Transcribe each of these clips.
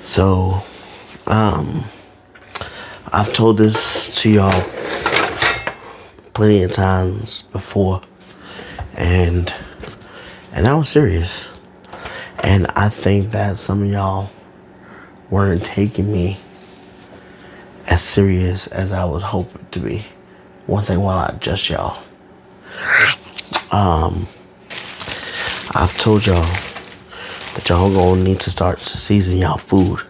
So, um, I've told this to y'all plenty of times before, and I was serious. And I think that some of y'all weren't taking me as serious as I was hoping to be. Once in a while, I just y'all. I've told y'all that y'all gonna need to start to season y'all food.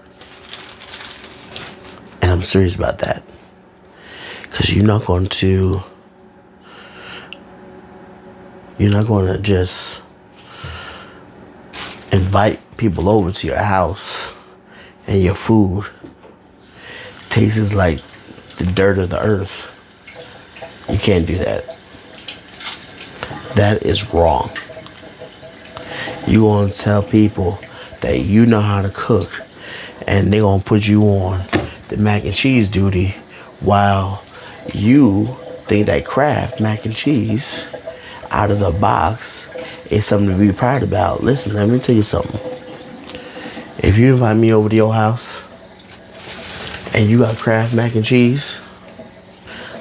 And I'm serious about that. Because you're not going to just invite people over to your house and your food tastes like the dirt of the earth. You can't do that. That is wrong. You want to tell people that you know how to cook and they're going to put you on the mac and cheese duty while you think that Kraft mac and cheese out of the box is something to be proud about. Listen, let me tell you something. If you invite me over to your house and you got Kraft mac and cheese,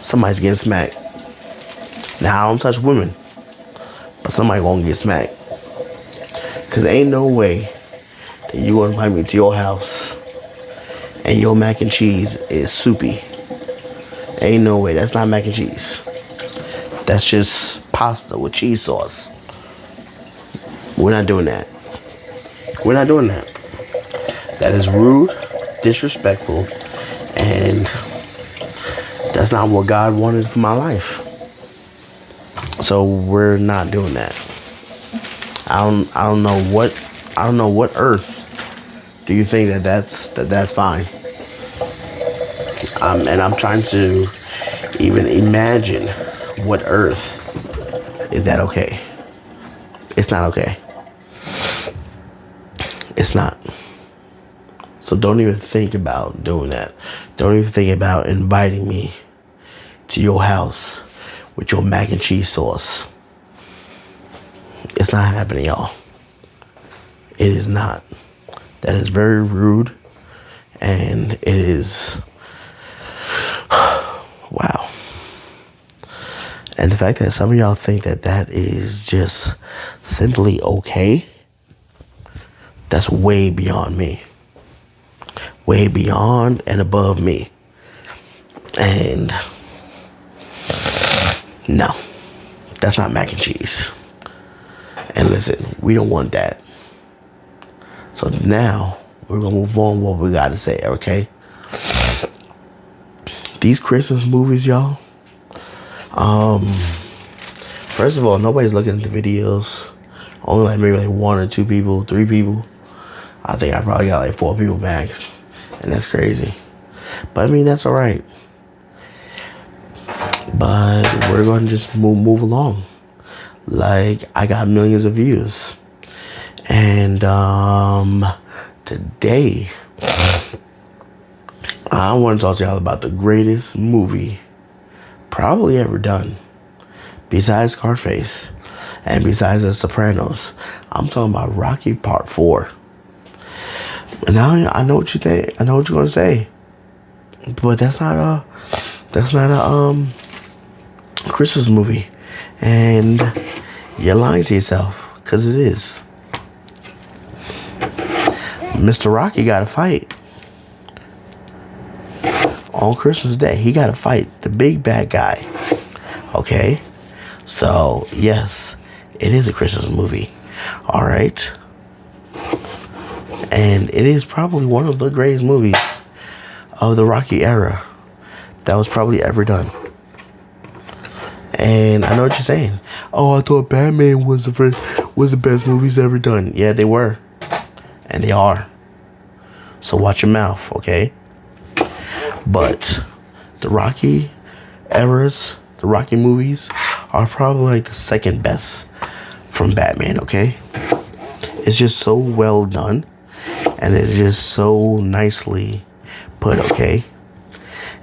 somebody's getting smacked. Now, I don't touch women, but somebody gonna get smacked. Because ain't no way that you gonna invite me to your house and your mac and cheese is soupy. Ain't no way. That's not mac and cheese. That's just pasta with cheese sauce. We're not doing that. We're not doing that. That is rude, disrespectful, and that's not what God wanted for my life. So we're not doing that. I don't know what earth do you think that's fine. And I'm trying to even imagine what earth is that okay. It's not okay. It's not. So don't even think about doing that. Don't even think about inviting me to your house with your mac and cheese sauce. It's not happening, y'all. It is not. That is very rude. And it is... wow. And the fact that some of y'all think that that is just simply okay, that's way beyond me. Way beyond and above me. And no, that's not mac and cheese. And listen, we don't want that. So now we're going to move on what we got to say, okay? These Christmas movies, y'all. First of all, nobody's looking at the videos. Only like maybe like one or two people, three people. I think I probably got like 4 people max. And that's crazy. But I mean, that's all right. But we're going to just move along. Like, I got millions of views. And today, I want to talk to y'all about the greatest movie probably ever done. Besides Scarface and besides The Sopranos. I'm talking about Rocky Part 4. And now I know what you think. I know what you're going to say. But that's not a Christmas movie. And you're lying to yourself, because it is. Mr. Rocky got to fight. On Christmas Day, he got to fight the big bad guy. Okay? So, yes, it is a Christmas movie. All right? And it is probably one of the greatest movies of the Rocky era that was probably ever done. And I know what you're saying. Oh, I thought Batman was the best movies ever done. Yeah, they were. And they are. So watch your mouth, okay? But the Rocky eras, the Rocky movies, are probably like the second best from Batman, okay? It's just so well done. And it's just so nicely put, okay?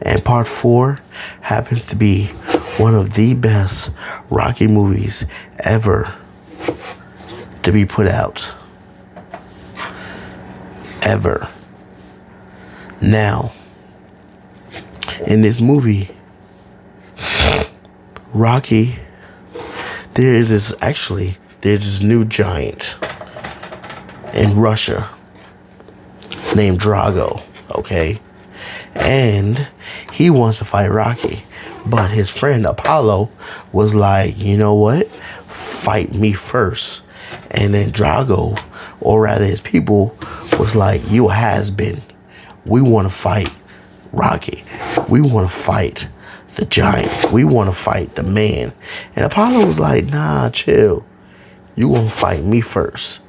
And Part 4 happens to be one of the best Rocky movies ever to be put out. Ever. Now, in this movie, Rocky, there's this new giant in Russia named Drago, okay? And he wants to fight Rocky. But his friend Apollo was like, you know what? Fight me first. And then Drago, or rather his people, was like, you a has-been. We want to fight Rocky. We want to fight the giant. We want to fight the man. And Apollo was like, nah, chill. You gonna fight me first.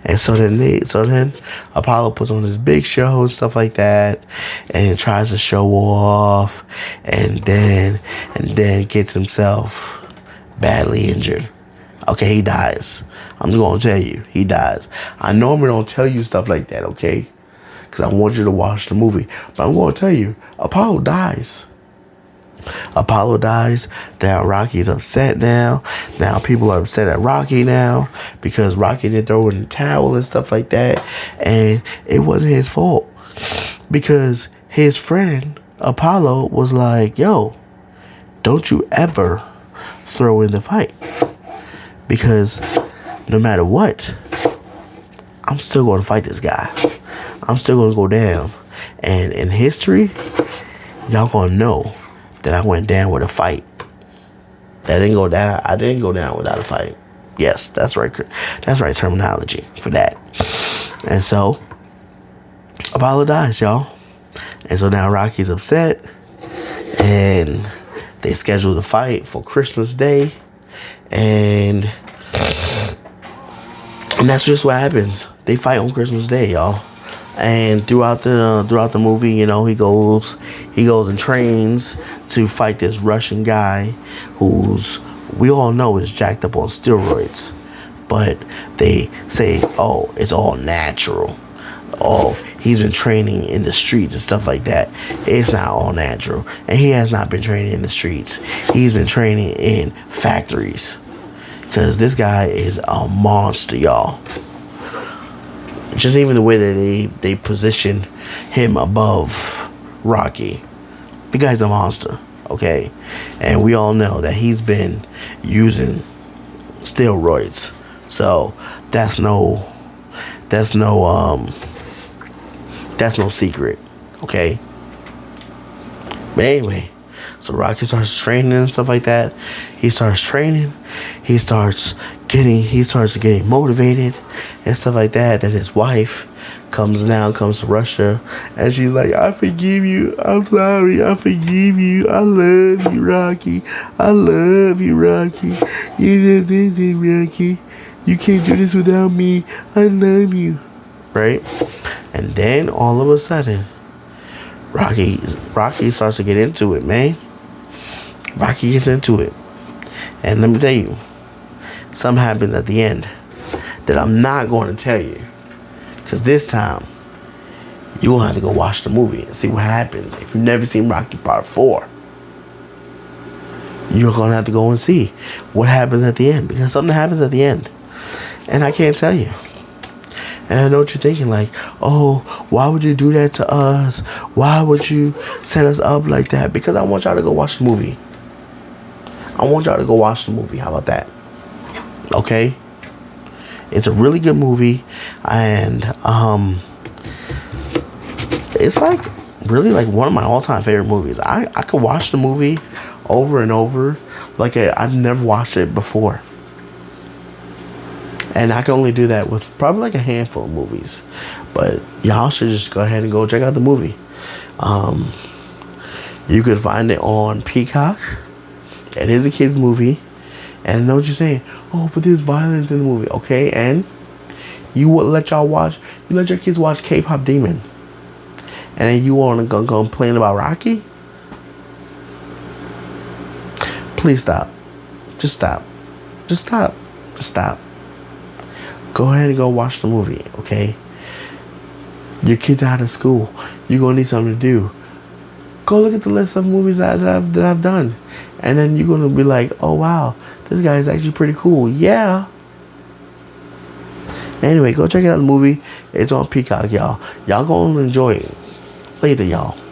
And so then Apollo puts on his big show and stuff like that, and tries to show off, and then gets himself badly injured. Okay, he dies. I'm just gonna tell you, he dies. I normally don't tell you stuff like that, okay? Because I want you to watch the movie. But I'm gonna tell you, Apollo dies. Apollo dies. Now Rocky's upset now. Now people are upset at Rocky now because Rocky didn't throw in the towel and stuff like that. And it wasn't his fault because his friend Apollo was like, yo, don't you ever throw in the fight, because no matter what, I'm still going to fight this guy. I'm still going to go down. And in history, y'all going to know that I went down with a fight. That didn't go down. I didn't go down without a fight. Yes, that's right. That's right terminology for that. And so Apollo dies, y'all. And so now Rocky's upset, and they schedule the fight for Christmas Day, and that's just what happens. They fight on Christmas Day, y'all. And throughout the movie, you know, he goes and trains to fight this Russian guy who's, we all know, is jacked up on steroids, but they say, oh, it's all natural. Oh, he's been training in the streets and stuff like that. It's not all natural, and he has not been training in the streets. He's been training in factories, because this guy is a monster, y'all. Just even the way that they position him above Rocky. The guy's a monster, okay? And we all know that he's been using steroids. So that's no secret, okay? But anyway, so Rocky starts training and stuff like that. He starts training. He starts getting motivated and stuff like that. Then his wife comes to Russia, and she's like, I forgive you. I'm sorry. I forgive you. I love you, Rocky. I love you, Rocky. Rocky. You can't do this without me. I love you. Right? And then all of a sudden, Rocky starts to get into it, man. Rocky gets into it. And let me tell you, something happens at the end that I'm not going to tell you. Because this time, you're going to have to go watch the movie and see what happens. If you've never seen Rocky Part 4, you're going to have to go and see what happens at the end. Because something happens at the end. And I can't tell you. And I know what you're thinking, like, oh, why would you do that to us? Why would you set us up like that? Because I want y'all to go watch the movie. I want y'all to go watch the movie. How about that? Okay? It's a really good movie. And it's like really like one of my all-time favorite movies. I could watch the movie over and over. Like I've never watched it before. And I can only do that with probably like a handful of movies. But y'all should just go ahead and go check out the movie. You could find it on Peacock. It is a kid's movie. And I know what you're saying. Oh, but there's violence in the movie. Okay, and you let your kids watch K-Pop Demon. And then you want to go complain about Rocky? Please stop. Just stop. Just stop. Just stop. Go ahead and go watch the movie, okay? Your kids are out of school. You're going to need something to do. Go look at the list of movies that I've done. And then you're going to be like, oh, wow, this guy is actually pretty cool. Yeah. Anyway, go check out the movie. It's on Peacock, y'all. Y'all going to enjoy it. Later, y'all.